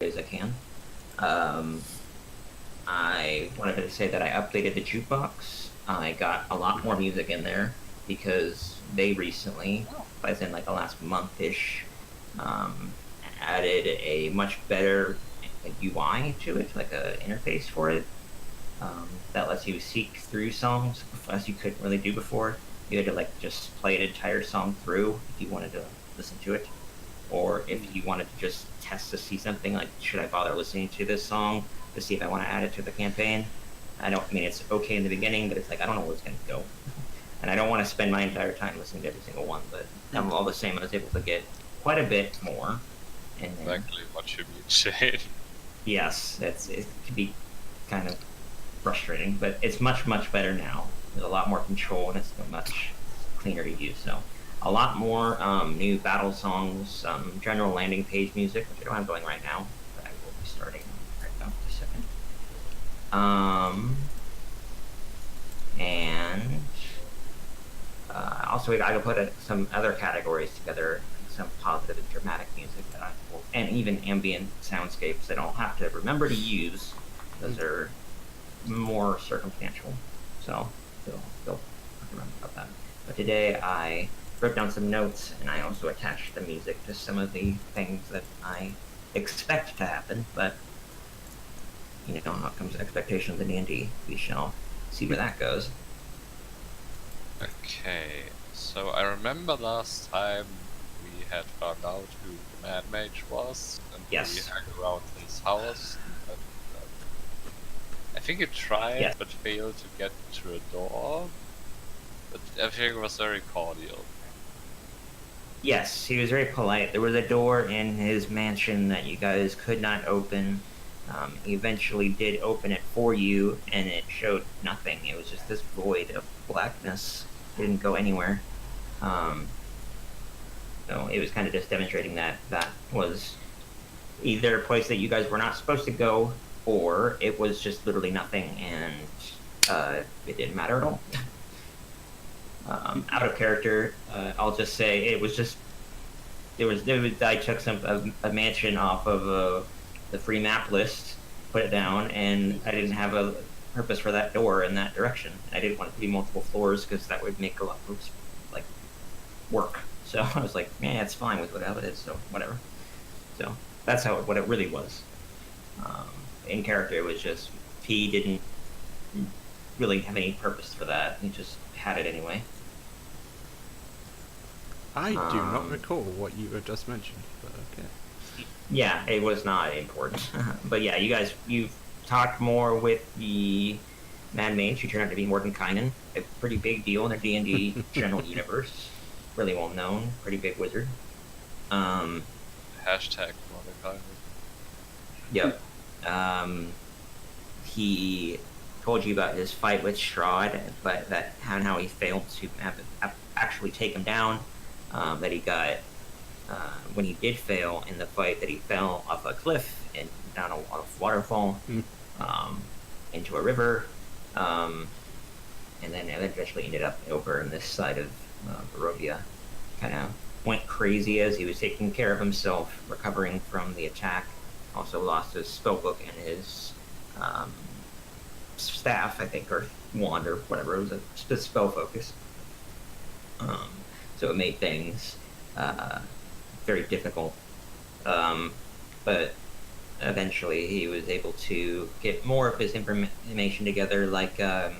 as I can. Um, I wanted to say that I updated the jukebox. I got a lot more music in there because they recently, as in like the last month-ish, um, added a much better UI to it, like a interface for it, that lets you seek through songs as you couldn't really do before. You had to like just play an entire song through if you wanted to listen to it, or if you wanted to just test to see something like, should I bother listening to this song to see if I want to add it to the campaign? I mean, it's okay in the beginning, but it's like, I don't know where it's going to go. And I don't want to spend my entire time listening to every single one, but all the same, I was able to get quite a bit more. And then, Exactly what you mean, Shane. yes, it can be kind of frustrating, but it's much, much better now. There's a lot more control, and it's much cleaner to use. So a lot more new battle songs, some general landing page music, which I don't have going right now, but I will be starting right now in a second. And also I put some other categories together, some positive and dramatic music that and even ambient soundscapes that I don't have to remember to use. Those are more circumstantial, so they'll remember about that. But today I wrote down some notes, and I also attached the music to some of the things that I expect to happen, but you know how it comes to expectations in D&D. We shall see where that goes. Okay, so I remember last time we had found out who the Mad Mage was, and Yes. we hung around his house. And, I think he tried, but failed to get through a door. But everything was very cordial. Yes, he was very polite. There was a door in his mansion that you guys could not open. He eventually did open it for you, and it showed nothing. It was just this void of blackness. It didn't go anywhere. So it was kind of just demonstrating that that was either a place that you guys were not supposed to go, or it was just literally nothing, and it didn't matter at all. Out of character, I'll just say it was just I took a mansion off of the free map list, put it down, and I didn't have a purpose for that door in that direction. I didn't want it to be multiple floors because that would make a lot of like work. So I was like, yeah, it's fine with whatever it is, so whatever. So that's what it really was. In character, it was just he didn't really have any purpose for that. He just had it anyway. I do not recall what you have just mentioned, but okay. Yeah, it was not important. But yeah, you've talked more with the Mad Mage, who turned out to be Mordenkainen, a pretty big deal in the D&D general universe. Really well known, pretty big wizard. Hashtag Mordenkainen. Yep. He told you about his fight with Strahd, but how he failed to actually take him down. That he got when he did fail in the fight, that he fell off a cliff and down a waterfall into a river, and then eventually ended up over in this side of Barovia. Kind of went crazy as he was taking care of himself, recovering from the attack. Also lost his spellbook and his staff, I think, or wand, or whatever. It was a spell focus. So it made things very difficult. But eventually he was able to get more of his information together, like he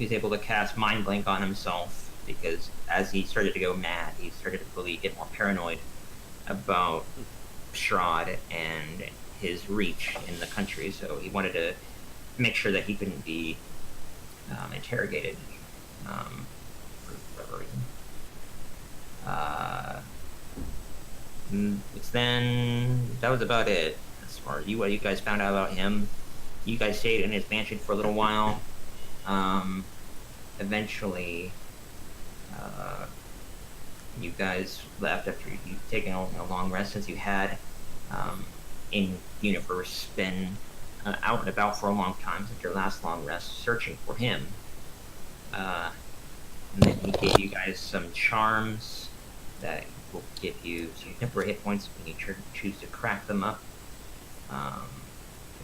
was able to cast Mind Blank on himself, because as he started to go mad, he started to really get more paranoid about Strahd and his reach in the country, so he wanted to make sure that he couldn't be interrogated for whatever reason. It's then that was about it as far as what you guys found out about him. You guys stayed in his mansion for a little while. Eventually, you guys left after you've taken a long rest, since you had in universe been out and about for a long time since your last long rest, searching for him. And then he gave you guys some charms that will give you some temporary hit points when you choose to crack them up. I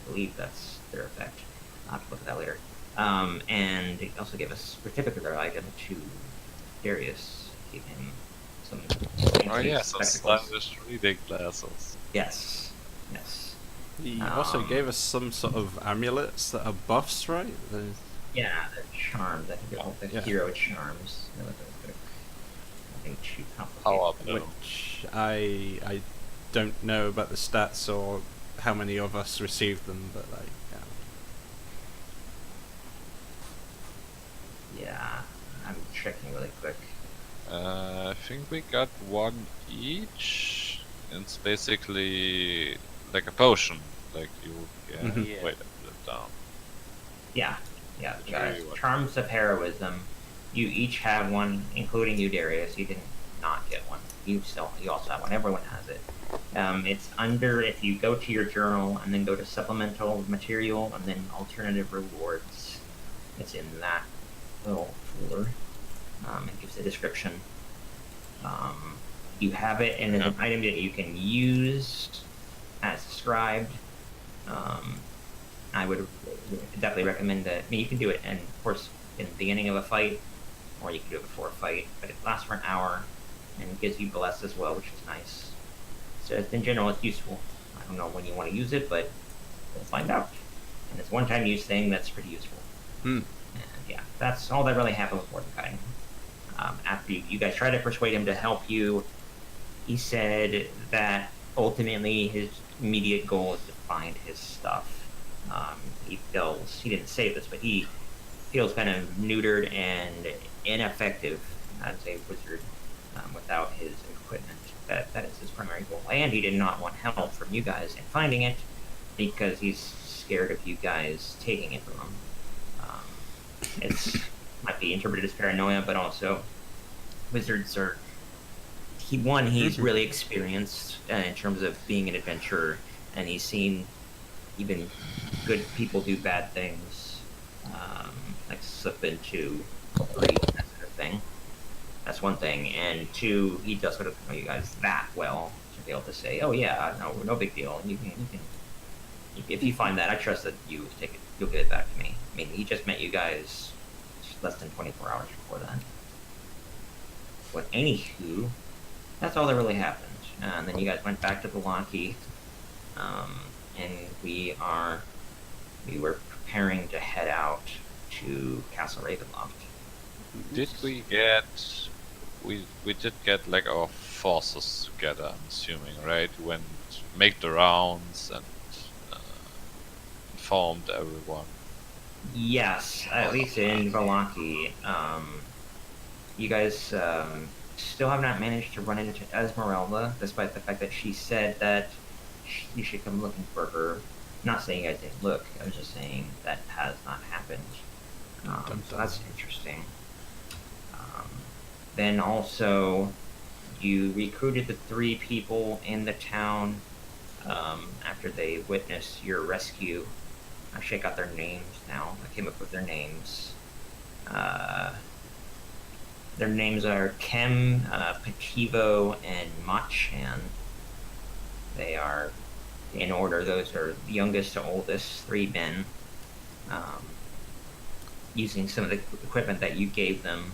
believe that's their effect. I'll have to look at that later. And they also give us a particular item to Darius. Give him some. Oh yeah, some spectacles. stylish reading glasses. Yes. Yes. He also Um, gave us some sort of amulets that are buffs, right? Yeah, the charms. I think they're called the Yeah. hero charms. Nothing too complicated. Power up them. Which I don't know about the stats or how many of us received them, but like, Yeah, I'm checking really quick. I think we got one each. It's basically like a potion. Like you get. Mhm. Wait, I put it down. Yeah, yeah, Which guys. one you want? Charms of heroism. You each have one, including you, Darius. You didn't not get one. You also have one. Everyone has it. It's under, if you go to your journal and then go to supplemental material and then alternative rewards. It's in that little folder. It gives the description. You have it, and it's an item that you can use as described. I would definitely recommend that. I mean, you can do it, and of course, in the beginning of a fight, or you can do it before a fight. But it lasts for an hour, and it gives you bless as well, which is nice. So in general, it's useful. I don't know when you want to use it, but we'll find out. And it's a one-time use thing that's pretty useful. Hmm. And yeah, that's all that really happened with Mordecai. After you guys tried to persuade him to help you, he said that ultimately his immediate goal is to find his stuff. He feels, he didn't say this, but he feels kind of neutered and ineffective as a wizard without his equipment. That is his primary goal. And he did not want help from you guys in finding it because he's scared of you guys taking it from him. It's might be interpreted as paranoia, but also wizards are. He's really experienced in terms of being an adventurer, and he's seen even good people do bad things, like slip into greed, that sort of thing. That's one thing, and two, he does sort of know you guys that well to be able to say, "Oh yeah, no big deal." And you can, if you find that, I trust that you take it, you'll get it back to me. I mean, he just met you guys less than 24 hours before that. But anywho, that's all that really happened. And then you guys went back to Belaki, and we were preparing to head out to Castle Ravenloft. Did we get? We did get like our forces together. I'm assuming, right? We went make the rounds and informed everyone. Yes, at least in Belaki. You guys still have not managed to run into Esmeralda, despite the fact that she said that you should come looking for her. Not saying you guys didn't look, I was just saying that has not happened. So that's interesting. Then also, you recruited the 3 people in the town after they witnessed your rescue. Actually, I got their names now. I came up with their names. Their names are Kem, Pativo, and Machan. They are, in order, those are the youngest to oldest, 3 men. Using some of the equipment that you gave them.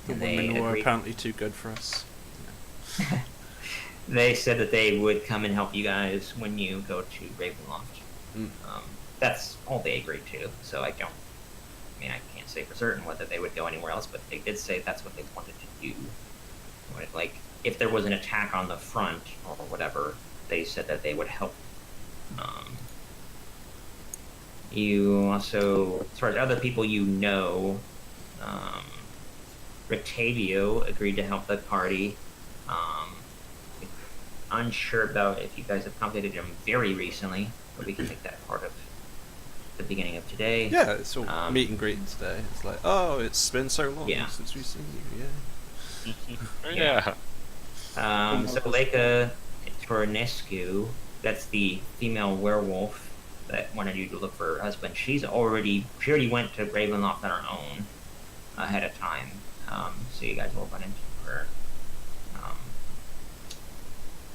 the And they women were agreed. apparently too good for us. They said that they would come and help you guys when you go to Ravenloft. Mm. That's all they agreed to, so I can't say for certain whether they would go anywhere else, but they did say that's what they wanted to do. Like, if there was an attack on the front or whatever, they said that they would help. You also, as far as other people you know, Rictavio agreed to help the party. Unsure about if you guys have contacted him very recently, but we can make that part of the beginning of today. Yeah, it's all meet and Um, greet today. It's like, oh, it's been so long Yeah. since we've seen you. Yeah. Yeah. So Leica Tornescu, that's the female werewolf that wanted you to look for her husband. She already went to Ravenloft on her own ahead of time. So you guys will run into her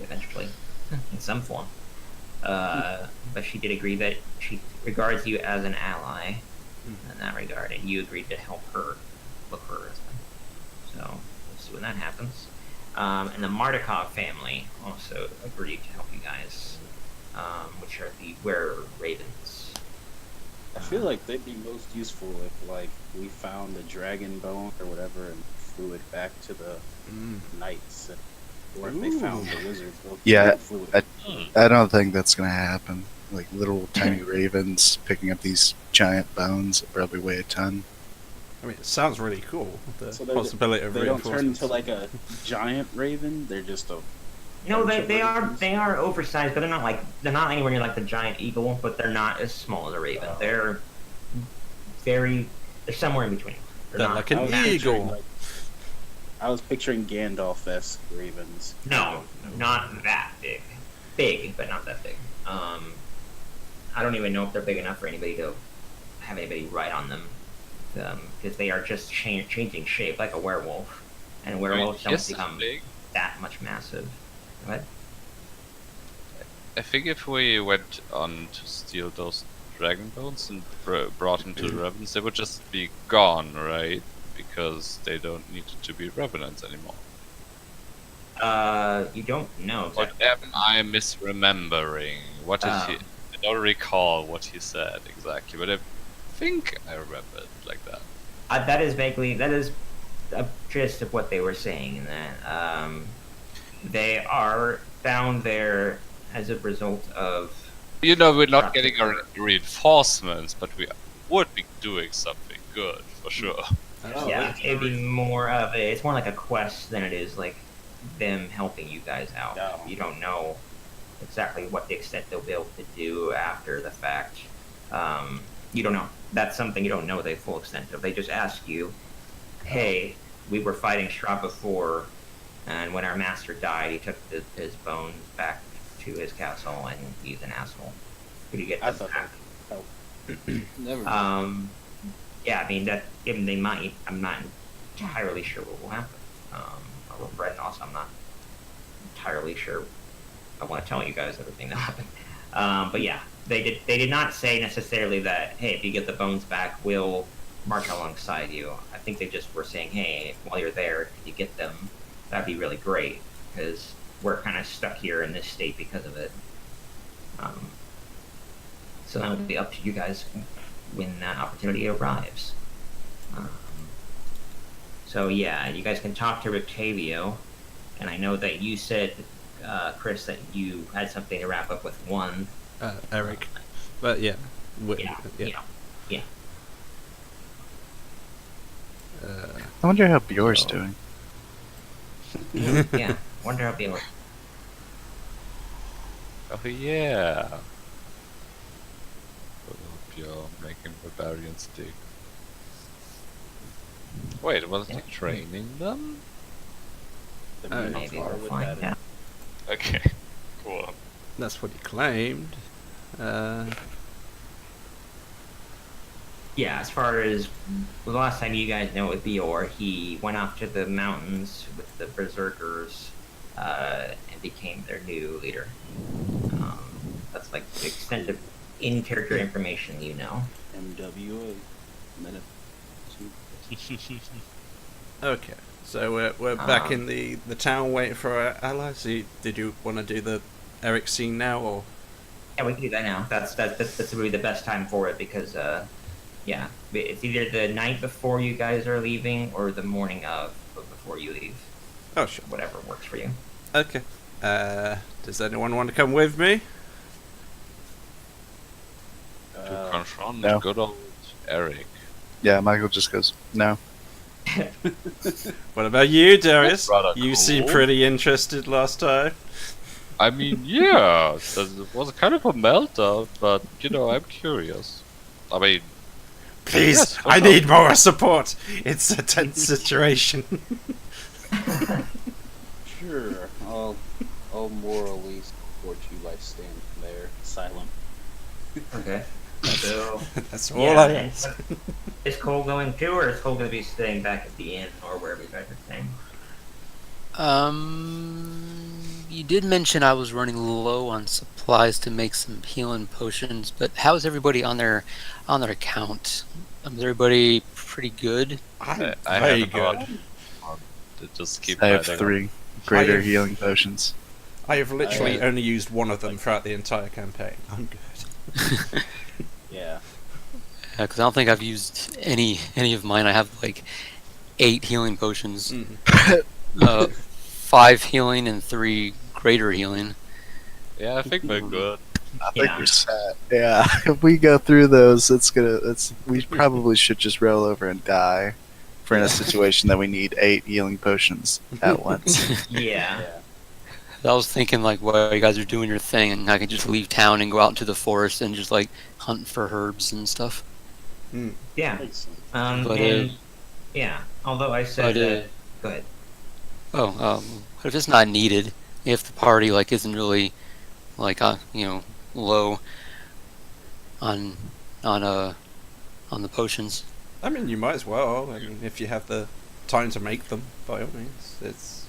eventually, in some form. But she did agree that she regards you as an ally in that regard, and you agreed to help her look for her husband. So we'll see when that happens. And the Mardukov family also agreed to help you guys, which are the Were Ravens. I feel like they'd be most useful if, like, we found the dragon bone or whatever and flew it back to the knights, or if they found the wizard book Yeah, and flew it. I don't think that's gonna happen. Like little tiny ravens picking up these giant bones that probably weigh a ton. I mean, it sounds really cool. The So possibility of they don't turn reinforcements. into like a giant raven. They're just a No, bunch they of are ravens? they are oversized, but they're not anywhere near like the giant eagle, but they're not as small as a raven. Oh. They're somewhere in between. They're not like an I was massive. picturing, eagle. like- I was picturing Gandalf-esque ravens. No, not that big. Big, but not that big. I don't even know if they're big enough for anybody to have anybody ride on them, because they are just changing shape like a werewolf, and werewolves don't Yes, become big. that much massive. What? I think if we went on to steal those dragon bones and brought them to the revenants, they would just be gone, right? Because they don't need to be revenants anymore. You don't know. Or am I misremembering? What did he? I don't recall what he said exactly, but I think I remember it like that. That is a gist of what they were saying. In that they are found there as a result of. You know, we're not getting our reinforcements, but we would be doing something good for sure. Oh, Yeah, it'd be more of a. It's more like a quest than it is like them helping you guys out. No. You don't know exactly what the extent they'll be able to do after the fact. You don't know. That's something you don't know the full extent of. They just ask you, "Hey, we were fighting Strahd before, and when our master died, he took his bones back to his castle, and he's an asshole. Could you get I them thought back?" that. Oh. Never mind. Yeah, I mean that. Even they might. I'm not entirely sure what will happen. Or with Brett, also, I'm not entirely sure. I want to tell you guys everything that happened. But yeah, they did not say necessarily that. Hey, if you get the bones back, we'll march alongside you. I think they just were saying, hey, while you're there, if you get them, that'd be really great because we're kind of stuck here in this state because of it. So that would be up to you guys when that opportunity arrives. So yeah, you guys can talk to Rictavio, and I know that you said, Chris, that you had something to wrap up with one. Eric. But yeah. Yeah. I wonder how Bjor's So- doing. Yeah. Wonder how people. Oh yeah. You're making barbarian stick. Wait, was he training them? The Oh, Minotaur Maybe we'll with find that- out. Okay, cool. That's what he claimed. Yeah, as far as the last time you guys know with Bior, he went off to the mountains with the Berserkers and became their new leader. That's like the extent of in-character information you know. MWA. Minute. Okay. So we're back Um, in the town waiting for our allies. Did you want to do the Eric scene now, or? Yeah, we can do that now. That's really the best time for it because, yeah, it's either the night before you guys are leaving or the morning of before you leave. Oh, sure. Whatever works for you. Okay. Does anyone want to come with me? To confront no. good old Eric. Yeah, Michael just goes, no. What about you, Darius? Rather You seem cool. pretty interested last time. I mean, yeah, it was kind of a meltdown, but you know, I'm curious. I mean, Please, Yes, for I sure. need more support. It's a tense situation. Sure, I'll morally support you by standing there, silent. Okay. So, That's all yeah, I and ask. is Cole going too, or is Cole going to be staying back at the inn or wherever you guys are staying? You did mention I was running low on supplies to make some healing potions, but how's everybody on their account? Is everybody pretty good? I'm I very haven't got good. to just keep I have adding up. 3 greater have- healing potions. I have literally I- only used one of them throughout the entire campaign. I'm good. Yeah. Because I don't think I've used any of mine. I have like 8 healing potions, Mm. 5 healing and 3 greater healing. Yeah, I think we're good. I think Yeah. we're set. Yeah, if we go through those, we probably should just roll over and die. If we're in a situation that we need 8 healing potions at once. Yeah. Yeah. I was thinking like, while you guys are doing your thing, and I could just leave town and go out into the forest and just like hunt for herbs and stuff. Yeah. Makes sense. But, And yeah. Although I said but, that. Go ahead. But if it's not needed, if the party like isn't really like low on the potions. I mean, you might as well. I mean, if you have the time to make them, by all means. It's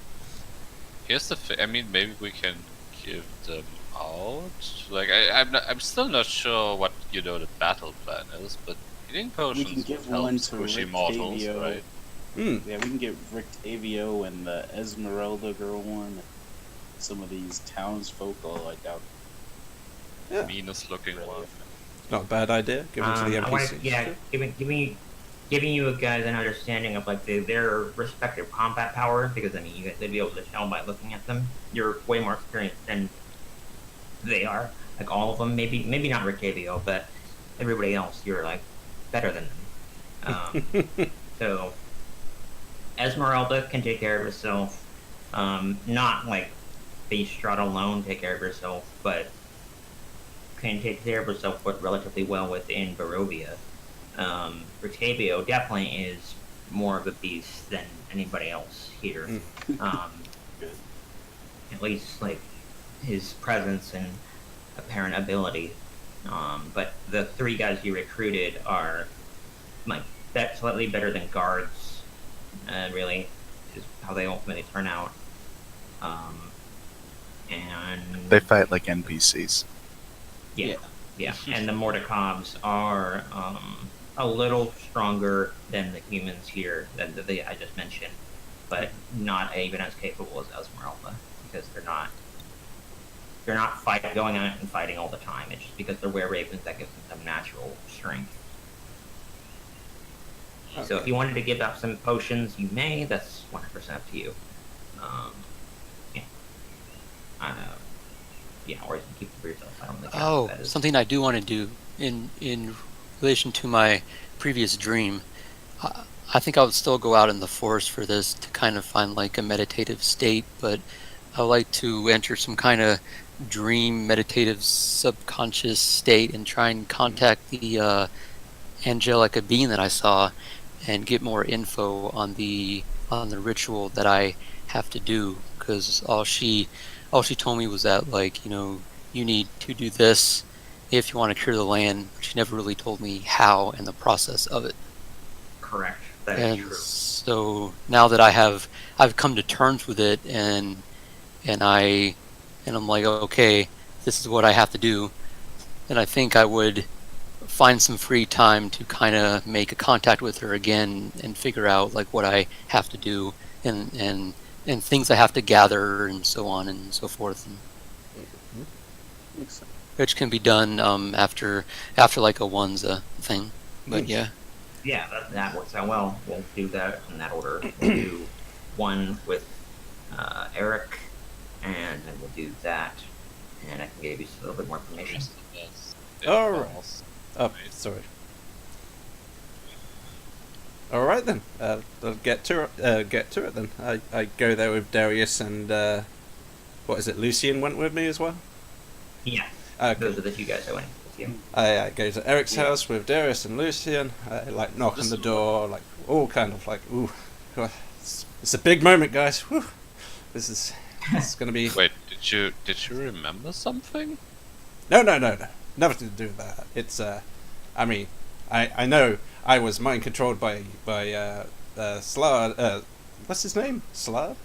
Here's the I mean, maybe we can give them out. Like, I'm still not sure what the battle plan is, but healing potions can give help one to squish Rick immortals, Tavio. right? Yeah, we can get Rick Avio and the Esmeralda girl one. Some of these townsfolk are like out. Yeah. Meanest looking one. not a bad idea. Give them to the I wanna- NPCs. yeah, giving you guys an understanding of like their respective combat power, because I mean, you guys would be able to tell by looking at them. You're way more experienced than they are. Like all of them, maybe not Ricavio, but everybody else, you're like better than them. So Esmeralda can take care of herself. Not like Bestrad alone take care of herself, but can take care of herself relatively well within Barovia. Ricavio definitely is more of a beast than anybody else here. Good. At least like his presence and apparent ability. But the 3 guys you recruited are like slightly better than guards. Really, is how they ultimately turn out. And They fight like NPCs. yeah. And the Mordecavs are a little stronger than the humans here that I just mentioned, but not even as capable as Esmeralda, because they're not going out and fighting all the time. It's just because they're were-ravens that gives them some natural strength. So if you wanted to give out some potions, you may. That's 100% up to you. Yeah, or you can keep it for yourself. I don't think. Oh, that is. something I do want to do in relation to my previous dream. I think I would still go out in the forest for this to kind of find like a meditative state, but I would like to enter some kind of dream meditative subconscious state and try and contact the Angelica being that I saw and get more info on the ritual that I have to do, because all she told me was that you need to do this if you want to cure the land. She never really told me how and the process of it. Correct. That is And true. so now that I've come to terms with it, and I'm like, okay, this is what I have to do, and I think I would find some free time to kind of make a contact with her again and figure out like what I have to do and things I have to gather and so on and so forth, and Makes sense. which can be done after like a Wanza thing. But yeah. Yeah, that works out well. We'll do that in that order. We'll do one with Eric, and then we'll do that, and I can give you a little bit more information. Alright. Oh, sorry. All right then. I'll get to it then. I go there with Darius and what is it? Lucian went with me as well. Yeah, Okay. those are the 2 guys I went with you. I go to Eric's house with Darius and Lucian. I like knock on the door, like all kind of like, ooh, it's a big moment, guys. Whew. It's gonna be. Wait, did you remember something? No, nothing to do with that. It's I mean, I know I was mind controlled by Slard. What's his name? Slard?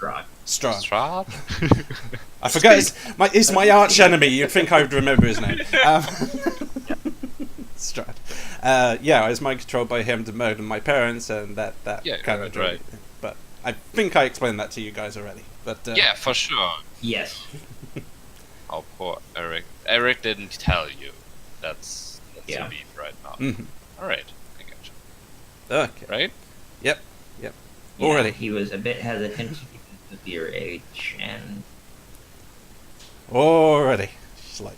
Strahd. Strahd. Strahd? I forgot. He's my arch enemy. You'd think I would remember his name. Strahd. Yeah, I was mind controlled by him to murder my parents, and that Yeah, kind of right. But I think I explained that to you guys already. But Yeah, for sure. Yes. Oh, poor Eric. Eric didn't tell you. That's Yeah. a beat right now. Mhm. Alright, I get you. Okay. Right? Yep. Yeah, Already. he was a bit hesitant because of your age, and Already. She's like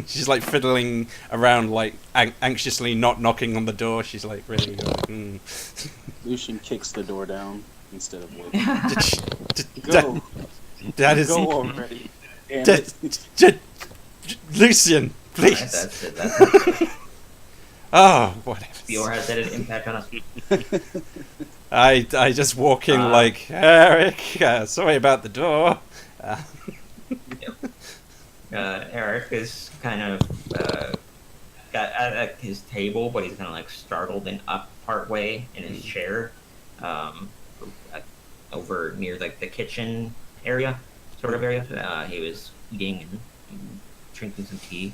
she's like fiddling around, like anxiously not knocking on the door. She's like really Lucian kicks the door down instead of waiting. Go. That is Go already. Damn it. Lucian, Alright, please. that's it. That's it. Oh, whatever. Dior has had an impact on us. I just walk in like, Eric, sorry about the door. Eric is kind of got at his table, but he's kind of like startled and up part way in his chair, over near like the kitchen area, sort of area. He was eating and drinking some tea,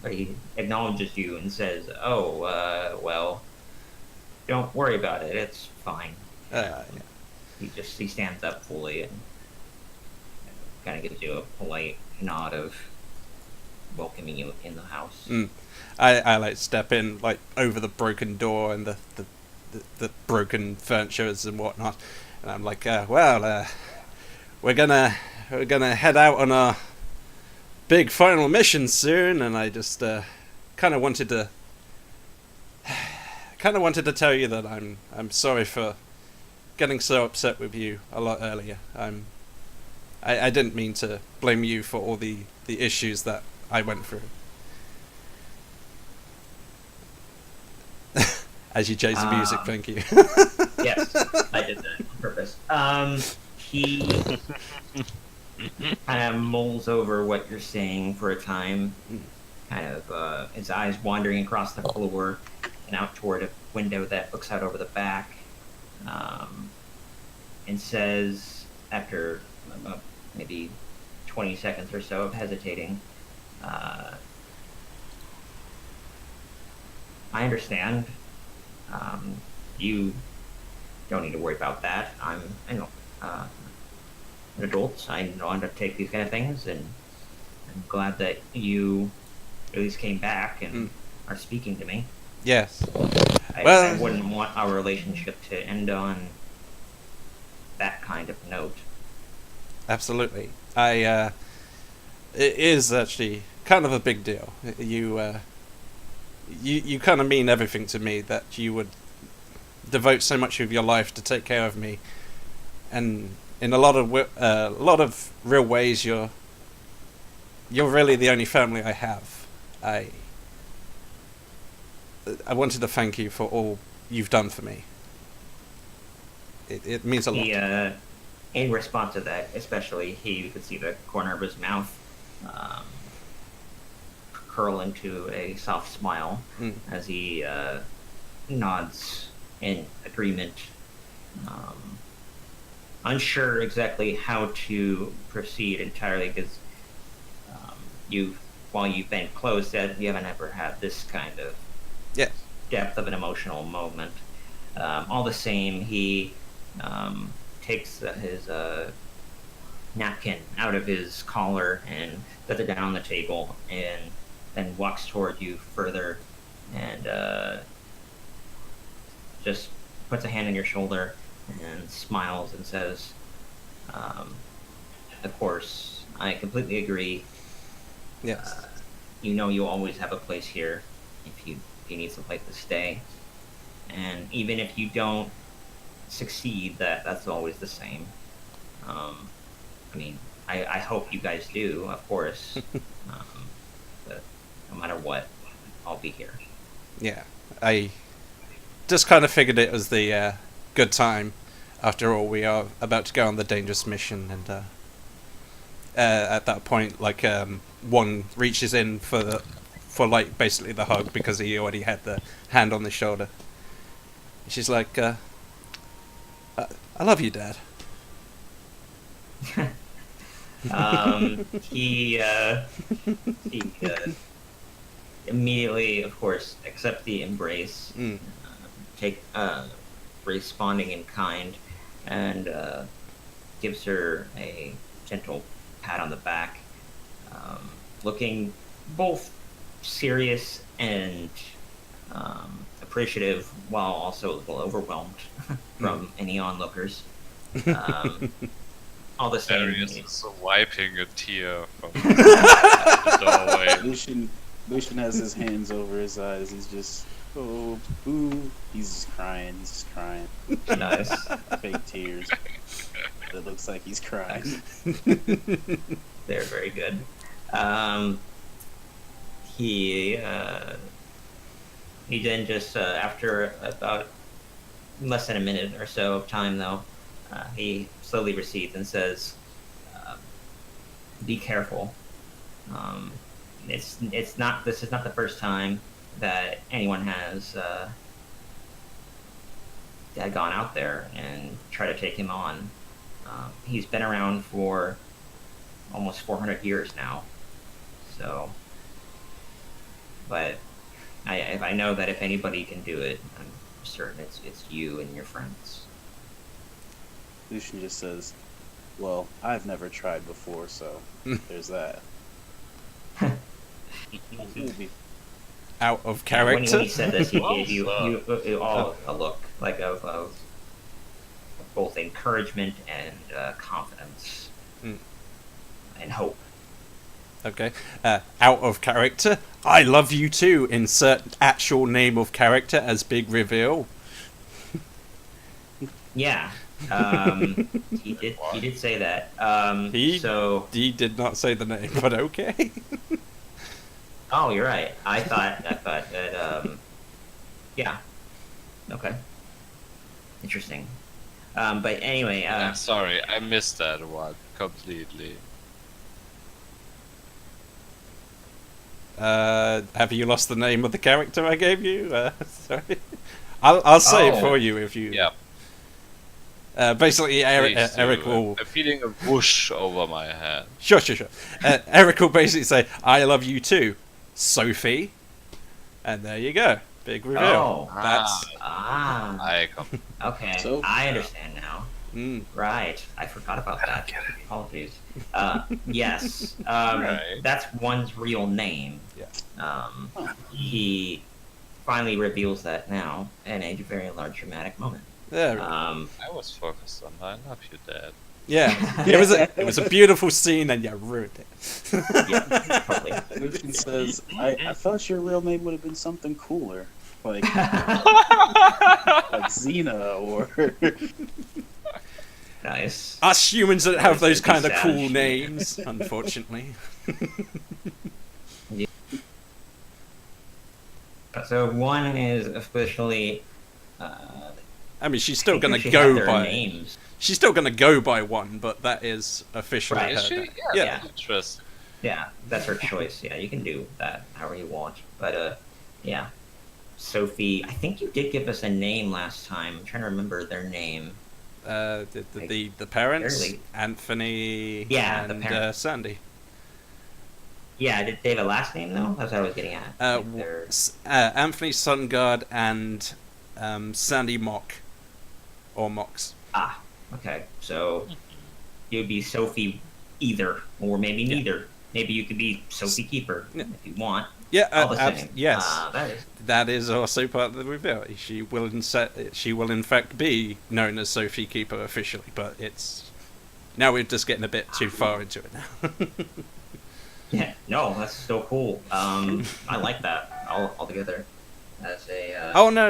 but he acknowledges you and says, "Oh, well, don't worry about it. It's fine." Yeah. He stands up fully and kind of gives you a polite nod of welcoming you in the house. I like step in like over the broken door and the broken furnitures and whatnot, and I'm like, we're gonna head out on our big final mission soon, and I just kind of wanted to tell you that I'm sorry for getting so upset with you a lot earlier. I didn't mean to blame you for all the issues that I went through. As you change the music, thank you. Yes, I did that on purpose. He kind of mulls over what you're saying for a time, kind of his eyes wandering across the floor and out toward a window that looks out over the back, and says, after maybe 20 seconds or so of hesitating, I understand. You don't need to worry about that. I'm an adult. I know how to take these kind of things, and I'm glad that you at least came back and are speaking to me. Yes. I wouldn't want our relationship to end on that kind of note. Absolutely. It is actually kind of a big deal. You kind of mean everything to me, that you would devote so much of your life to take care of me, and in a lot of real ways, you're really the only family I have. I wanted to thank you for all you've done for me. It means a lot. In response to that, especially, you could see the corner of his mouth curl into a soft smile as he nods in agreement, unsure exactly how to proceed entirely, because while you've been close, you haven't ever had this kind of depth of an emotional moment. All the same, he takes his napkin out of his collar and sets it down on the table, and then walks toward you further, and just puts a hand on your shoulder and smiles and says, of course, I completely agree. Yes. You know you'll always have a place here if you need some place to stay. And even if you don't succeed, that's always the same. I mean, I hope you guys do, of course. But no matter what, I'll be here. Yeah. I just kind of figured it was the good time. After all, we are about to go on the dangerous mission, and at that point, like, one reaches in for like basically the hug, because he already had the hand on the shoulder. She's like, I love you, Dad. He immediately, of course, accepts the embrace, Mm. responding in kind, and gives her a gentle pat on the back, looking both serious and appreciative, while also a little overwhelmed from any onlookers. All the same, Darius is wiping a tear from the doorway. Lucian has his hands over his eyes. He's just, oh, boo. He's just crying. He's just crying. nice. Fake tears. It looks like he's crying. They're very good. He then just after about less than a minute or so of time, though, he slowly recedes and says, "Be careful. It's not. This is not the first time that anyone has had gone out there and tried to take him on. He's been around for almost 400 years now. So, but if I know that if anybody can do it, I'm certain it's you and your friends." Lucian just says, well, I've never tried before, so there's that. We'll be Out of When character. he said this, he Well, gave you all a look like of both encouragement and confidence Mm. and hope. Okay. Out of character. I love you too. Insert actual name of character as big reveal. Yeah, he did say that. He- So, He did not say the name, but okay. oh, you're right. I thought that. Yeah. Okay. Interesting. But anyway, I'm sorry, I missed that one completely. Have you lost the name of the character I gave you? Sorry. I'll say it Oh. for you if you. Yeah. Basically, Please do. Eric will. I'm feeling a whoosh over my head. Sure. Eric will basically say, "I love you too, Sophie," and there you go. Big reveal. Oh. That's. I come. Okay. So- I understand now. Mm. Right. I forgot about that. Apologies. Yes. Right. That's one's real name. Yeah. He finally reveals that now in a very large dramatic moment. There. Um, I was focused on I love you, Dad. Yeah. It was a beautiful scene, and you ruined it. yeah, totally. Lucian says, I thought your real name would have been something cooler. Like Xena or Nice. Us humans don't have those That'd be kind of cool savage. names, unfortunately. So one is officially. I mean, she's still I gonna think she had go their by. names. She's still gonna go by one, but that is officially Right. her. Is she? name. Yeah. Yeah. Interesting. Yeah, that's her choice. Yeah, you can do that however you want. But yeah, Sophie. I think you did give us a name last time. I'm trying to remember their name. The parents, Barely. Anthony, Yeah, the and parents. Sandy. Yeah, did they have a last name though? That's what I was getting at. Like they're- Anthony Sungard and Sandy Mock, or Mox. Ah, okay. So you'd be Sophie either, or maybe neither. Maybe you could be Sophie Keeper Yeah. if you want. Yeah, All the same. yes. That is. That is also part of the reveal. She will in fact be known as Sophie Keeper officially, but it's now we're just getting a bit too far into it now. Yeah. No, that's so cool. I like that altogether. As a Oh no.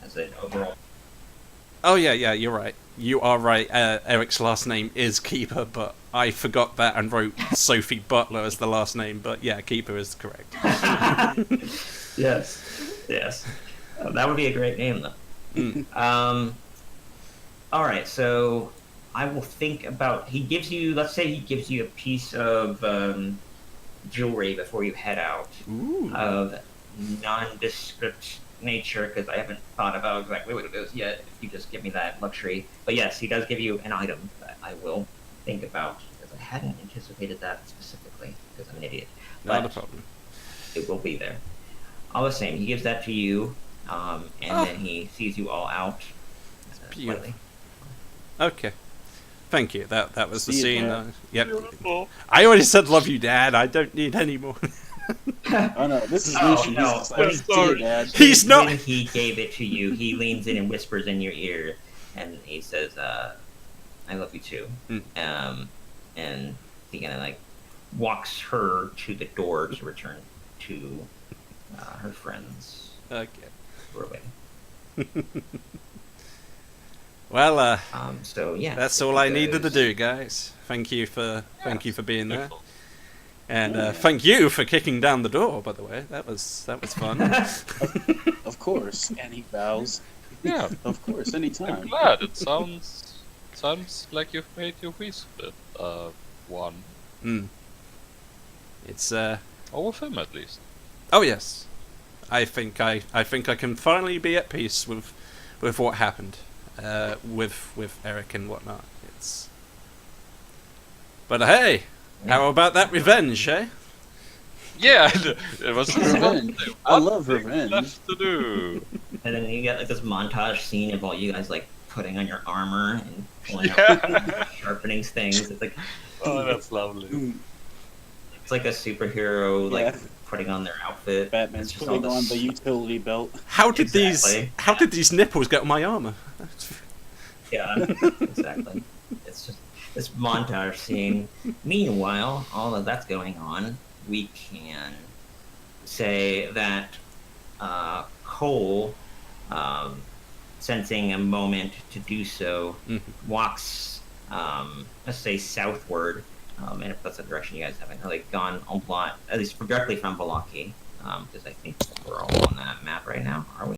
as an overall. Oh yeah, you're right. You are right. Eric's last name is Keeper, but I forgot that and wrote Sophie Butler as the last name. But yeah, Keeper is correct. Yes. Yes. That would be a great name though. Mm. All right, so I will think about. He gives you. Let's say he gives you a piece of jewelry before you head out Ooh. of nondescript nature because I haven't thought about exactly what it is yet. If you just give me that luxury, but yes, he does give you an item that I will think about because I hadn't anticipated that specifically because I'm an idiot. Not a But problem. it will be there. All the same, he gives that to you, and then he sees you all out. beautiful. slightly. Okay. Thank you. That was the See you, scene. Dad. Yep. I already said love you, Dad. I don't need any more. Oh no, this is Oh, Lucian. no. He's just like, "See you, Dad." He's not. When he gave it to you, he leans in and whispers in your ear, and he says, "I love you too." And he kind of like walks her to the door to return to her friends Okay. who are waiting. Well, So yeah, that's all I needed to do, guys. Thank you for being there, and thank you for kicking down the door. By the way, that was fun. Of course, and he bows. Yeah, Of course, I'm anytime. glad. It sounds like you've made your peace with one. Mm. It's Or with him at least. Oh yes, I think I can finally be at peace with what happened, with Eric and whatnot. It's. But hey, how about that revenge, eh? Yeah, it was Revenge. I love thing revenge. left to do. And then you get like this montage scene of all you guys like putting on your armor and pulling Yeah. out sharpening things. It's like Oh, that's lovely. it's like a superhero like Yeah. putting on their outfit. Batman's It's just all putting on this- the utility belt. How did Exactly. these nipples get on my armor? Yeah, exactly. It's just this montage scene. Meanwhile, all of that's going on. We can say that Cole, sensing a moment to do so, Mhm. walks, let's say, southward. And if that's the direction you guys haven't really gone a lot, at least directly from Balaki, because I think we're all on that map right now, are we?